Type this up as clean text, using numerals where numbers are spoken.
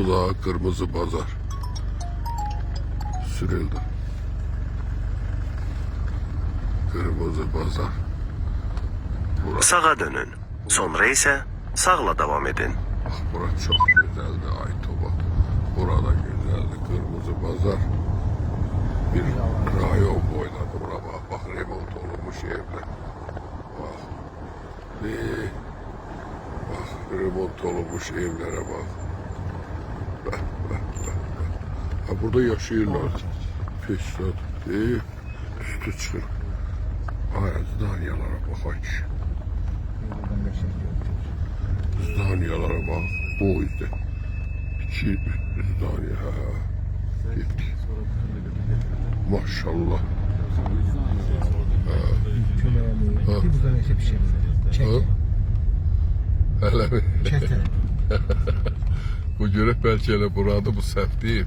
Bu da Kırmızı Pazar. Sürüldü. Kırmızı Pazar. Sağa dönün. Sonra ise sağla devam edin. Bak bura çok güzeldi Aytoba. Burada güzeldi Kırmızı Pazar. Bir rayon boyladı bura bak. Bak remont olmuş evler. Bak. Bak remont olmuş evlere bak. Ha burada yaşıyorlar. Fesat. Üstü çıkır. Ay zdanyalara bak aç. Zdanyalara bak. O yüzden. İki zdanya. Git. Maşallah. Buradan ise bir şey mi? Çek. Hele mi? Çek. Bu görüp belki hele burada bu səhv değil.